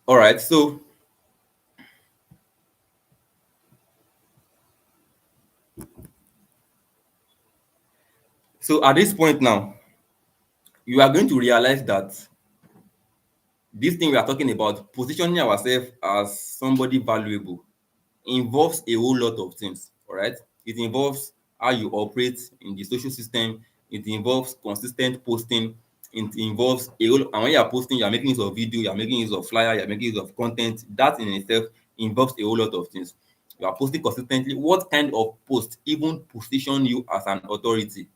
All right. So at this point now, you are going to realize that this thing we are talking about, positioning ourselves as somebody valuable, involves a whole lot of things. All right. It involves how you operate in the social system. It involves consistent posting. It involves a whole, and when you are posting, you are making use of video, you are making use of flyer, you are making use of content. That in itself involves a whole lot of things. You are posting consistently. What kind of post even position you as an authority?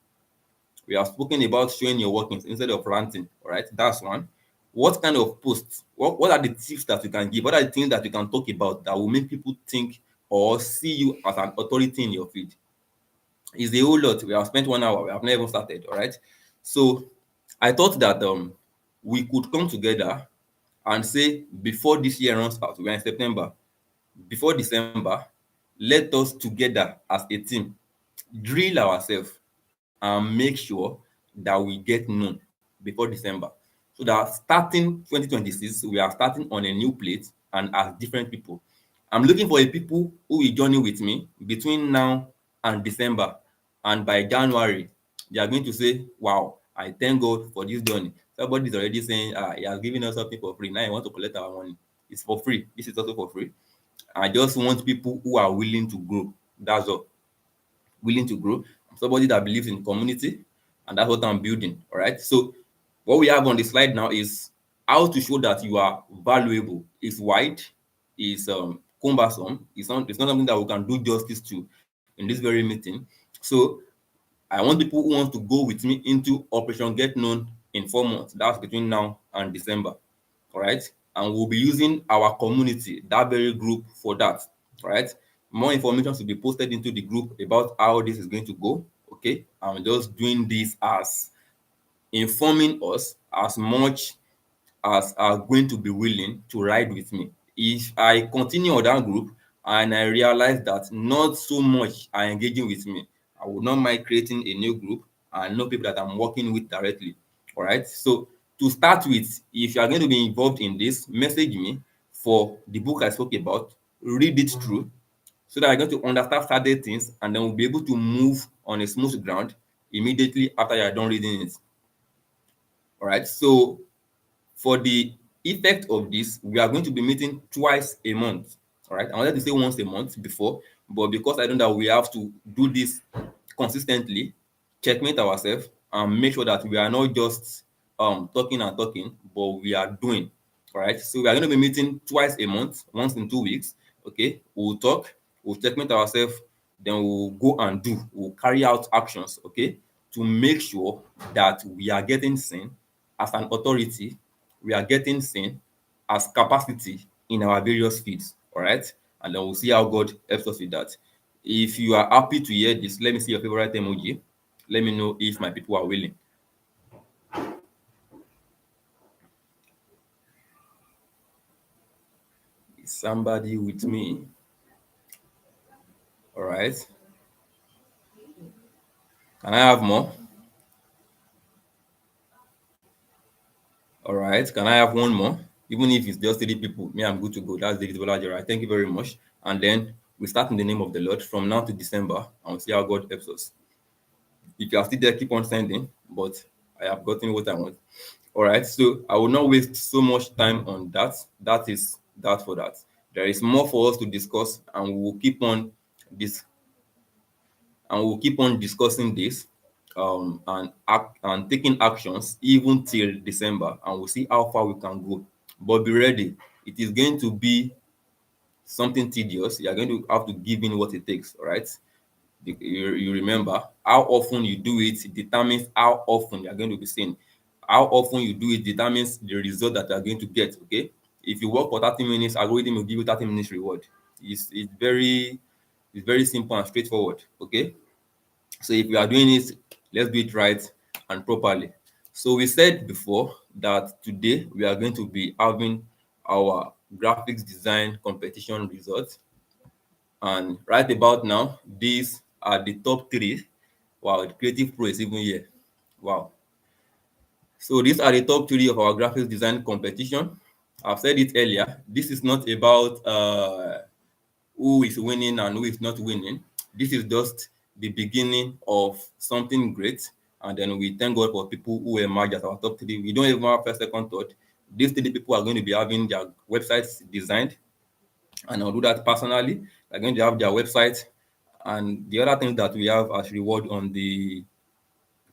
We have spoken about showing your workings instead of ranting. All right, that's one. What kind of posts? What are the tips that you can give? What are the things that you can talk about that will make people think or see you as an authority in your field? It's a whole lot. We have spent 1 hour. We have never even started. All right. So I thought that we could come together and say before this year runs out, we are in September. Before December, let us together as a team drill ourselves and make sure that we get known before December. So that starting 2026, we are starting on a new plate and as different people. I'm looking for a people who will journey with me between now and December. And by January, they are going to say, wow, I thank God for this journey. Somebody is already saying, he has given us something for free. Now I want to collect our money. It's for free. This is also for free. I just want people who are willing to grow. That's all. Willing to grow. I'm somebody that believes in community, and that's what I'm building. All right. So, what we have on the slide now is how to show that you are valuable. It's wide, it's cumbersome. It's not something that we can do justice to in this very meeting. So, I want people who want to go with me into Operation Get Known in 4 months. That's between now and December. All right. And we'll be using our community, that very group, for that. All right. More information should be posted into the group about how this is going to go. Okay. I'm just doing this as informing us as much as are going to be willing to ride with me. If I continue on that group and I realize that not so much are engaging with me, I would not mind creating a new group and know people that I'm working with directly. All right. So to start with, if you are going to be involved in this, message me for the book I spoke about, read it through, so that you're going to understand certain things and then we'll be able to move on a smooth ground immediately after you're done reading it. All right. So for the effect of this, we are going to be meeting twice a month. All right. I wanted to say once a month before, but because I know that we have to do this consistently, checkmate ourselves and make sure that we are not just talking and talking, but we are doing. All right. So we are going to be meeting twice a month, once in 2 weeks. Okay. We'll talk, we'll checkmate ourselves, then we'll go and do, we'll carry out actions. Okay. To make sure that we are getting seen as an authority, we are getting seen as capacity in our various fields. All right. And then we'll see how God helps us with that. If you are happy to hear this, let me see your favorite emoji. Let me know if my people are willing. Is somebody with me? All right. Can I have more? All right. Can I have one more? Even if it's just 3 people, me, I'm good to go. That's David Bolaji. All right. Thank you very much. And then we start in the name of the Lord from now to December and we'll see how God helps us. If you are still there, keep on sending. But I have gotten what I want. All right. So I will not waste so much time on that. That is that for that. There is more for us to discuss, and we will keep on this discussing this and act and taking actions even till December, and we'll see how far we can go. But be ready. It is going to be something tedious. You are going to have to give in what it takes. All right. You remember how often you do it determines how often you are going to be seen. How often you do it determines the result that you are going to get. Okay. If you work for 30 minutes, algorithm will give you 30 minutes reward. It's very simple and straightforward. Okay. So if we are doing it, let's do it right and properly. So we said before that today we are going to be having our graphics design competition results. And right about now, these are the top three. Wow, the Creative Pro is even here. Wow. So these are the top three of our graphics design competition. I've said it earlier. This is not about who is winning and who is not winning. This is just the beginning of something great. And then we thank God for people who emerge as our top three. We don't even have first, second, third. These 3 people are going to be having their websites designed, and I'll do that personally. They're going to have their website, and the other thing that we have as reward on the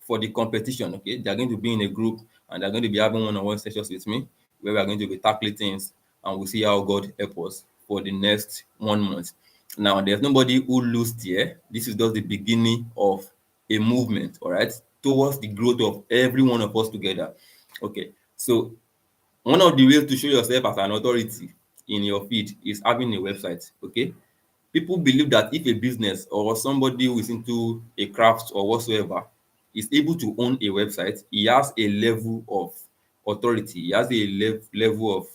for the competition. Okay, they're going to be in a group and they're going to be having one-on-one sessions with me where we are going to be tackling things, and we'll see how God help us for the next 1 month. Now, there's nobody who loses here. This is just the beginning of a movement, all right, towards the growth of every one of us together. Okay, so one of the ways to show yourself as an authority in your field is having a website. Okay, people believe that if a business or somebody who is into a craft or whatsoever is able to own a website, he has a level of authority, he has a level of,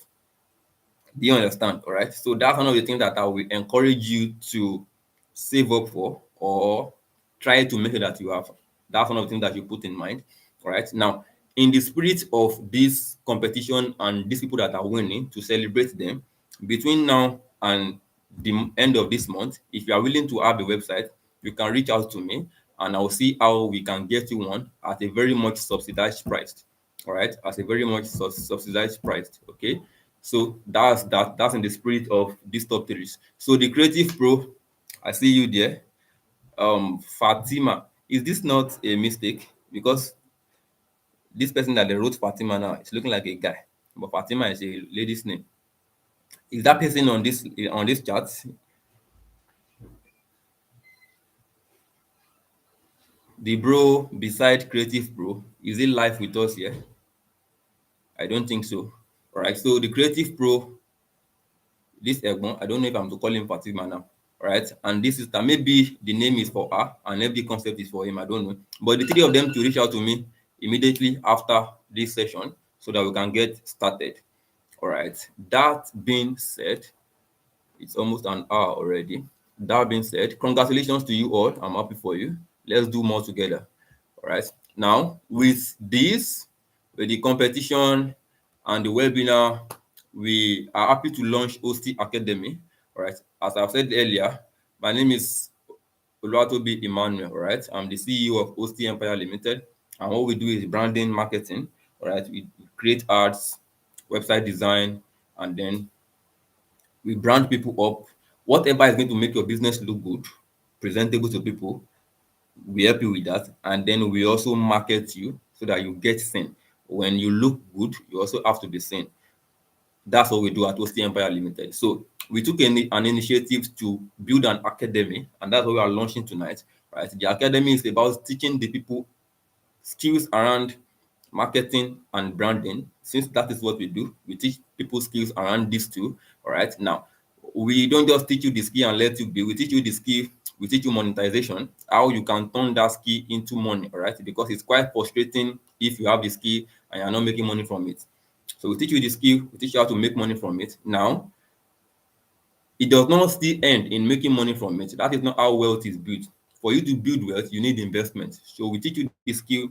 do you understand? All right. So that's one of the things that I will encourage you to save up for or try to make sure that you have. That's one of the things that you put in mind. All right. Now, in the spirit of this competition and these people that are winning, to celebrate them, between now and the end of this month, if you are willing to have a website, you can reach out to me and I'll see how we can get you one at a very much subsidized price. All right, at a very much subsidized price. Okay, so that's in the spirit of these top threes. So the Creative Pro, I see you there. Fatima, is this not a mistake? Because this person that they wrote Fatima now, it's looking like a guy, but Fatima is a lady's name. Is that person on this chart? The bro beside Creative Pro, is it live with us here? I don't think so. All right. So the Creative Pro, this Egbon, I don't know if I'm to call him Fatima now. All right. And this sister, maybe the name is for her and maybe the concept is for him. I don't know. But the three of them to reach out to me immediately after this session so that we can get started. All right. That being said, it's almost an hour already. That being said, congratulations to you all. I'm happy for you. Let's do more together. All right. Now, with this, with the competition and the webinar, we are happy to launch OC Academy. All right. As I've said earlier, My name is Oluwatobi Emmanuel, all right? I'm the CEO of OST Empire Limited. And what we do is branding, marketing, all right? We create ads, website design, and then we brand people up. Whatever is going to make your business look good, presentable to people, we help you with that. And then we also market you so that you get seen. When you look good, you also have to be seen. That's what we do at OST Empire Limited. So we took an initiative to build an academy, and that's what we are launching tonight. Right, the academy is about teaching the people skills around marketing and branding. Since that is what we do, we teach people skills around these two. All right, now we don't just teach you the skill and let you be. We teach you the skill. We teach you monetization, how you can turn that skill into money. All right, because it's quite frustrating if you have the skill and you're not making money from it. So we teach you the skill, we teach you how to make money from it. Now, it does not still end in making money from it. That is not how wealth is built. For you to build wealth, you need investment. So we teach you the skill,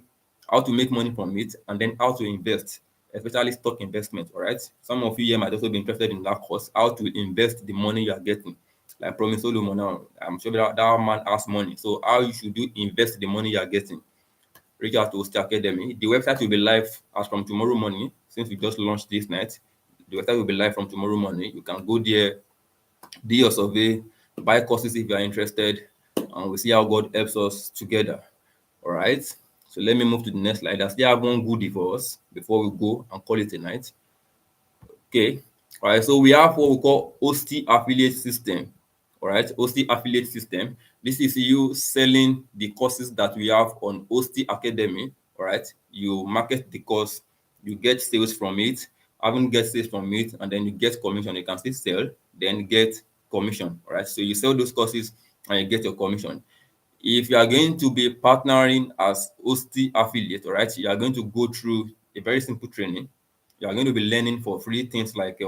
how to make money from it, and then how to invest, especially stock investment. All right. Some of you here might also be interested in that course, how to invest the money you are getting. Like Promise Solomon now, I'm sure that man has money. So how you should do invest the money you are getting? Reach out to Host Academy. The website will be live as from tomorrow morning. Since we just launched this night, the website will be live from tomorrow morning. You can go there, do your survey, buy courses if you are interested, and we'll see how God helps us together. All right. So let me move to the next slide. I still have one goodie for us before we go and call it a night. Okay. All right. So we have what we call OST affiliate system. All right. OST affiliate system. This is you selling the courses that we have on OST Academy. All right. You market the course, you get sales from it, having get sales from it, and then you get commission. You can still sell, then get commission. All right. So you sell those courses and you get your commission. If you are going to be partnering as OST affiliate, all right, you are going to go through a very simple training. You are going to be learning for free things like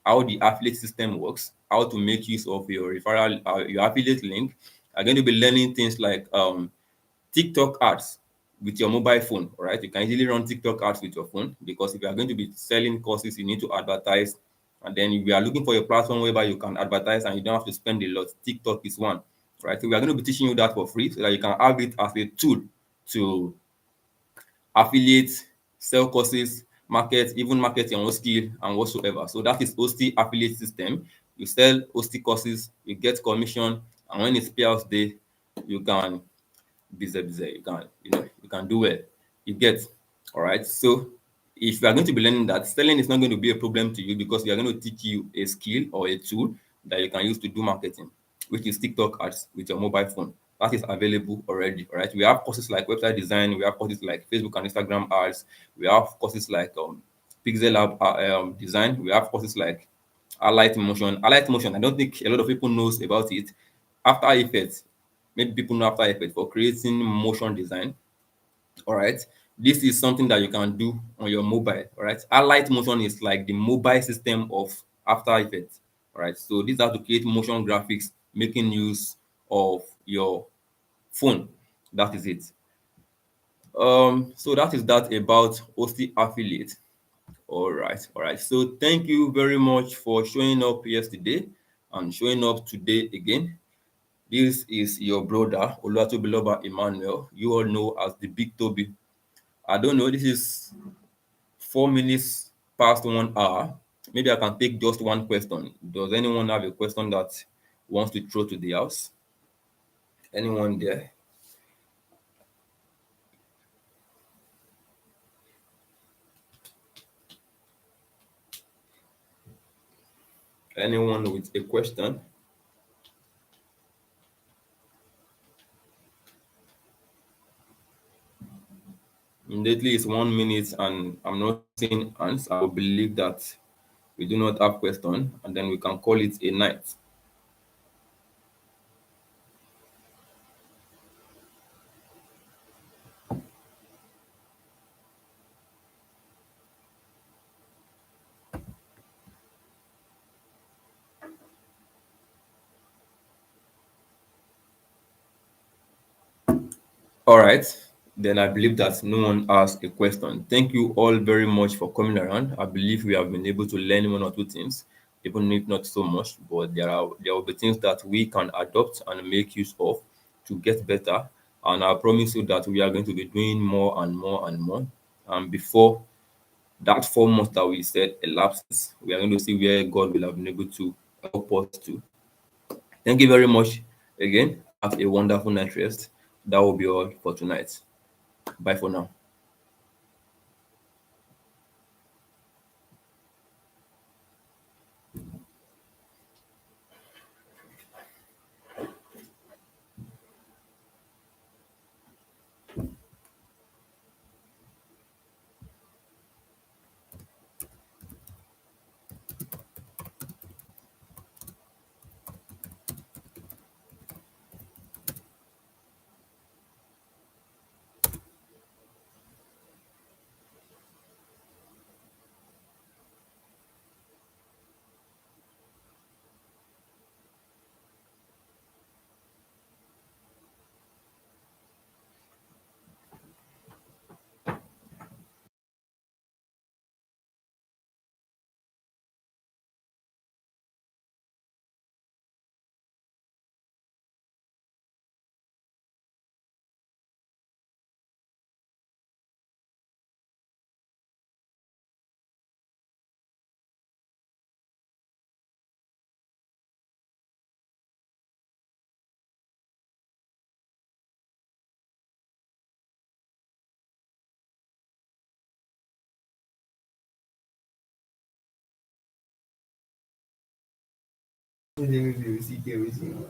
how the affiliate system works, how to make use of your referral, your affiliate link. You are going to be learning things like TikTok ads with your mobile phone, all right? You can easily run TikTok ads with your phone because if you are going to be selling courses, you need to advertise. And then we are looking for a platform whereby you can advertise and you don't have to spend a lot. TikTok is one, right? So we are going to be teaching you that for free so that you can have it as a tool to affiliate, sell courses, market, even market your own skill and whatsoever. So that is OST affiliate system. You sell OST courses, you get commission, and when it's payouts day, you can busy. You can do well. You get all right. So if you are going to be learning that, selling is not going to be a problem to you because we are going to teach you a skill or a tool that you can use to do marketing, which is TikTok ads with your mobile phone. That is available already. All right. We have courses like website design. We have courses like Facebook and Instagram ads. We have courses like Pixel app design. We have courses like Alight Motion. Alight Motion. I don't think a lot of people knows about it. After Effects, maybe people know After Effects for creating motion design. All right. This is something that you can do on your mobile. All right. Alight Motion is like the mobile system of After Effects. All right. So these are to create motion graphics, making use of your phone. That is it. So that is that about OST affiliate. All right. So thank you very much for showing up yesterday and showing up today again. This is your brother Oluwatobiloba Emmanuel. You all know as the Big Toby. I don't know. This is 4 minutes past 1 hour. Maybe I can take just one question. Does anyone have a question that wants to throw to the house? Anyone there? Anyone with a question? Immediately it's 1 minute and I'm not seeing hands. I will believe that we do not have question and then we can call it a night. All right. Then I believe that no one has a question. Thank you all very much for coming around. I believe we have been able to learn one or two things. even if not so much, but there will be things that we can adopt and make use of to get better. And I promise you that we are going to be doing more and more and more. And before that 4 months that we said elapses, we are going to see where God will have been able to help us to. Thank you very much again. Have a wonderful night rest. That will be all for tonight. Bye for now. Ele me viu, esse que eu ensino.